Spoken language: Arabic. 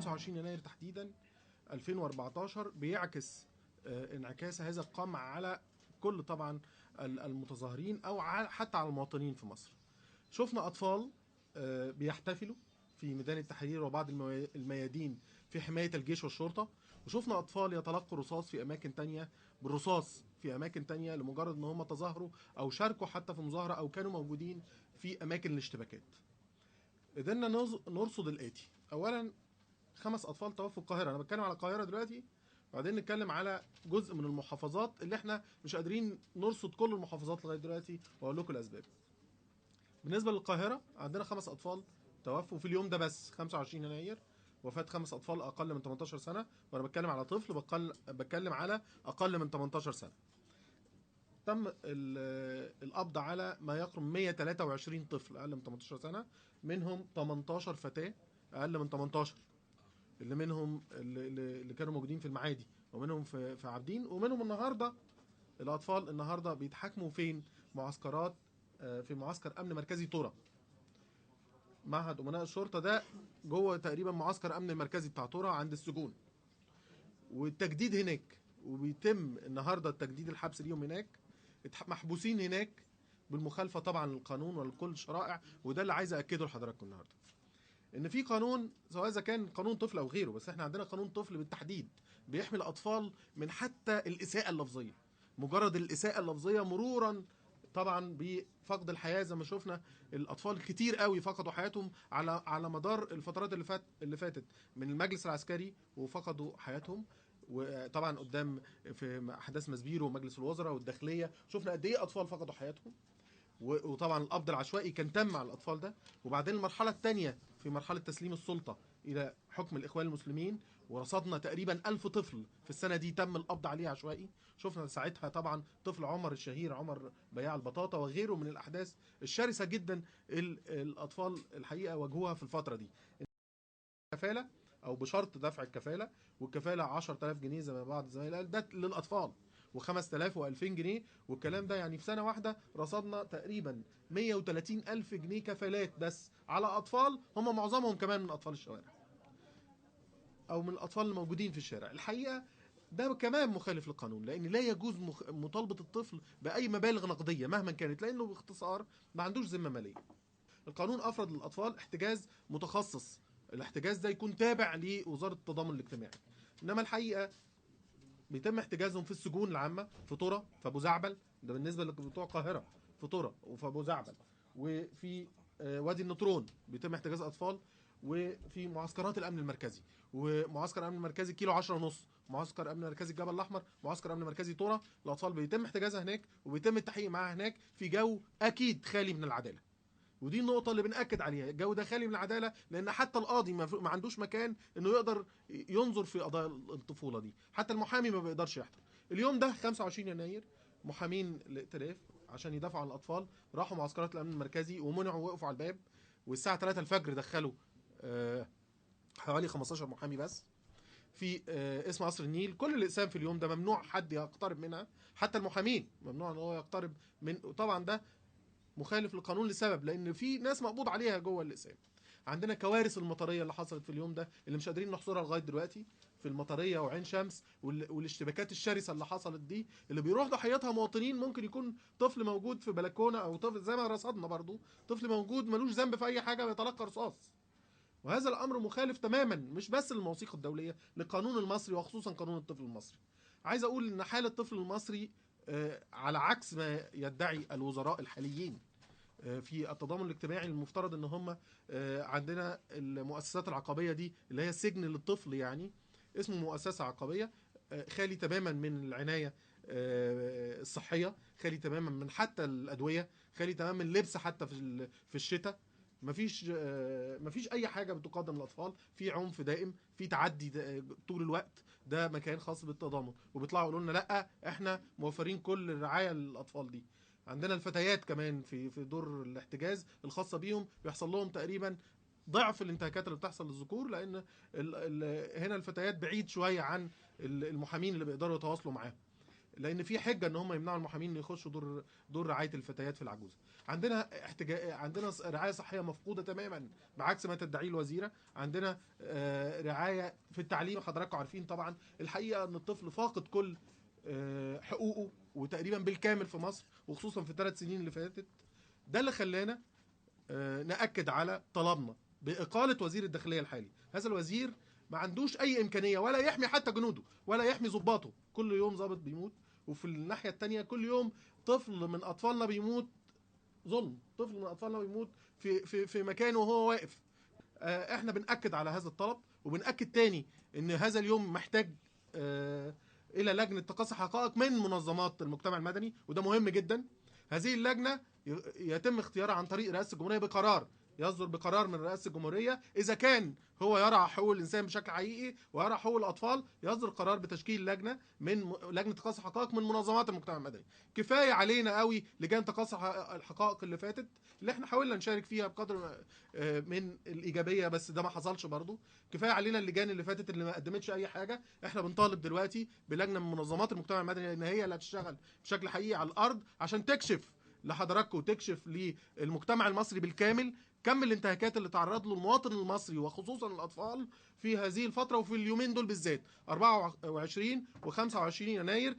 25 يناير تحديدا 2014 بيعكس انعكاس هذا القمع على كل طبعا المتظاهرين او حتى على المواطنين في مصر. شفنا اطفال بيحتفلوا في ميدان التحرير وبعض الميادين في حماية الجيش والشرطة، وشفنا اطفال يتلقوا رصاص في اماكن تانية بالرصاص في اماكن تانية لمجرد ان هم تظاهروا او شاركوا حتى في مظاهرة او كانوا موجودين في اماكن الاشتباكات. قدرنا نرصد الاتي: اولا 5 اطفال توفوا القاهرة، انا بتكلم على القاهرة دلوقتي، بعدين نتكلم على جزء من المحافظات اللي احنا مش قادرين نرصد كل المحافظات لغايه دلوقتي واقول لكم الاسباب. بالنسبه للقاهره عندنا 5 اطفال توفوا في اليوم ده بس 25 يناير، وفاه 5 اطفال اقل من 18 سنه، وانا بتكلم على طفل بتكلم على اقل من 18 سنه. تم القبض على ما يقرب 123 طفل اقل من 18 سنه، منهم 18 فتاه اقل من 18، اللي منهم اللي كانوا موجودين في المعادي، ومنهم في عابدين، ومنهم النهارده الاطفال النهارده بيتحاكموا فين؟ معسكرات، في معسكر امن مركزي طورة. معهد امناء الشرطه ده جوه تقريبا معسكر امن المركزي بتاع طورة عند السجون، والتجديد هناك، وبيتم النهارده التجديد الحبس ليهم هناك، محبوسين هناك بالمخالفه طبعا للقانون ولكل الشرائع. وده اللي عايز اكده لحضراتكم النهارده، ان في قانون، سواء اذا كان قانون طفل او غيره، بس احنا عندنا قانون طفل بالتحديد بيحمي الاطفال من حتى الاساءه اللفظيه، مجرد الاساءه اللفظيه مرورا طبعا بفقد الحياه، زي ما شفنا الاطفال كتير قوي فقدوا حياتهم على مدار الفترات اللي فاتت من المجلس العسكري وفقدوا حياتهم. وطبعا قدام في احداث مسبيرو ومجلس الوزراء والداخليه شفنا قد ايه اطفال فقدوا حياتهم، وطبعا القبض العشوائي كان تم على الاطفال ده. وبعدين المرحله الثانيه في مرحله تسليم السلطه الى حكم الاخوان المسلمين، ورصدنا تقريبا 1000 طفل في السنه دي تم القبض عليه عشوائي. شفنا ساعتها طبعا طفل عمر الشهير، عمر بياع البطاطا، وغيره من الاحداث الشرسه جدا الاطفال الحقيقه واجهوها في الفتره دي. كفاله او بشرط دفع الكفاله، والكفاله 10000 جنيه زي ما بعض الزمايل قال ده للاطفال، و5000 و2000 جنيه، والكلام ده يعني في سنه واحده رصدنا تقريبا 130,000 جنيه كفالات بس على اطفال هم معظمهم كمان من اطفال الشوارع او من الاطفال الموجودين في الشارع. الحقيقه ده كمان مخالف للقانون، لان لا يجوز مطالبه الطفل باي مبالغ نقديه مهما كانت، لانه باختصار ما عندوش ذمه ماليه. القانون افرض للاطفال احتجاز متخصص، الاحتجاز ده يكون تابع لوزاره التضامن الاجتماعي، انما الحقيقه بيتم احتجازهم في السجون العامه في طورة، في ابو زعبل، ده بالنسبه لبتوع القاهره، في طورة وفي ابو زعبل، وفي وادي النطرون بيتم احتجاز اطفال، وفي معسكرات الامن المركزي، ومعسكر الامن المركزي كيلو 10 ونص، معسكر امن مركزي الجبل الاحمر، معسكر امن مركزي طورة. الاطفال بيتم احتجازها هناك وبيتم التحقيق معاها هناك في جو اكيد خالي من العداله. ودي النقطة اللي بنأكد عليها، الجو ده خالي من العدالة، لأن حتى القاضي ما عندوش مكان إنه يقدر ينظر في قضايا الطفولة دي، حتى المحامي ما بيقدرش يحضر. اليوم ده 25 يناير محامين الائتلاف عشان يدافعوا عن الأطفال راحوا معسكرات الأمن المركزي ومنعوا وقفوا على الباب، والساعة 3 الفجر دخلوا حوالي 15 محامي بس في اسم قصر النيل. كل الأقسام في اليوم ده ممنوع حد يقترب منها، حتى المحامين ممنوع ان هو يقترب من، طبعا ده مخالف للقانون لسبب، لان في ناس مقبوض عليها جوه الاقسام. عندنا كوارث المطريه اللي حصلت في اليوم ده اللي مش قادرين نحصرها لغايه دلوقتي في المطريه وعين شمس، والاشتباكات الشرسه اللي حصلت دي اللي بيروح ضحيتها مواطنين، ممكن يكون طفل موجود في بلكونه، او طفل زي ما رصدنا برضو طفل موجود ملوش ذنب في اي حاجه بيتلقى رصاص. وهذا الامر مخالف تماما مش بس للمواثيق الدوليه، للقانون المصري وخصوصا قانون الطفل المصري. عايز اقول ان حال الطفل المصري على عكس ما يدعي الوزراء الحاليين في التضامن الاجتماعي، المفترض ان هم عندنا المؤسسات العقابيه دي اللي هي سجن للطفل، يعني اسمه مؤسسه عقابيه، خالي تماما من العنايه الصحيه، خالي تماما من حتى الادويه، خالي تماما من اللبس حتى في الشتاء. مفيش اي حاجه بتقدم للاطفال، في عنف دائم، في تعدي طول الوقت. ده مكان خاص بالتضامن، وبيطلعوا يقولوا لنا لا احنا موفرين كل الرعايه للاطفال دي. عندنا الفتيات كمان في دور الاحتجاز الخاصه بيهم بيحصل لهم تقريبا ضعف الانتهاكات اللي بتحصل للذكور، لان هنا الفتيات بعيد شويه عن المحامين اللي بيقدروا يتواصلوا معاهم. لان في حجه ان هم يمنعوا المحامين ان يخشوا دور رعايه الفتيات في العجوزه. عندنا عندنا رعايه صحيه مفقوده تماما بعكس ما تدعيه الوزيره. عندنا رعايه في التعليم، حضراتكم عارفين طبعا الحقيقه ان الطفل فاقد كل حقوقه وتقريبا بالكامل في مصر، وخصوصا في الثلاث سنين اللي فاتت. ده اللي خلانا نأكد على طلبنا بإقالة وزير الداخلية الحالي. هذا الوزير ما عندوش أي إمكانية ولا يحمي حتى جنوده ولا يحمي ضباطه. كل يوم ضابط بيموت، وفي الناحية التانية كل يوم طفل من أطفالنا بيموت ظلم، طفل من أطفالنا بيموت في مكانه وهو واقف. احنا بنأكد على هذا الطلب، وبنأكد تاني ان هذا اليوم محتاج الى لجنة تقصي حقائق من منظمات المجتمع المدني، وده مهم جدا. هذه اللجنة يتم اختيارها عن طريق رئاسة الجمهورية بقرار، يصدر بقرار من رئاسة الجمهورية. إذا كان هو يرعى حقوق الإنسان بشكل حقيقي ويرعى حقوق الأطفال، يصدر قرار بتشكيل لجنة تقصي حقائق من منظمات المجتمع المدني. كفاية علينا قوي لجان تقصي الحقائق اللي فاتت، اللي احنا حاولنا نشارك فيها بقدر من الإيجابية، بس ده ما حصلش برضو. كفاية علينا اللجان اللي فاتت اللي ما قدمتش أي حاجة. احنا بنطالب دلوقتي بلجنة من منظمات المجتمع المدني، لأن هي اللي هتشتغل بشكل حقيقي على الأرض عشان تكشف لحضراتكم وتكشف للمجتمع المصري بالكامل كم الانتهاكات اللي تعرض له المواطن المصري وخصوصا الاطفال في هذه الفتره وفي اليومين دول بالذات 24 و25 يناير.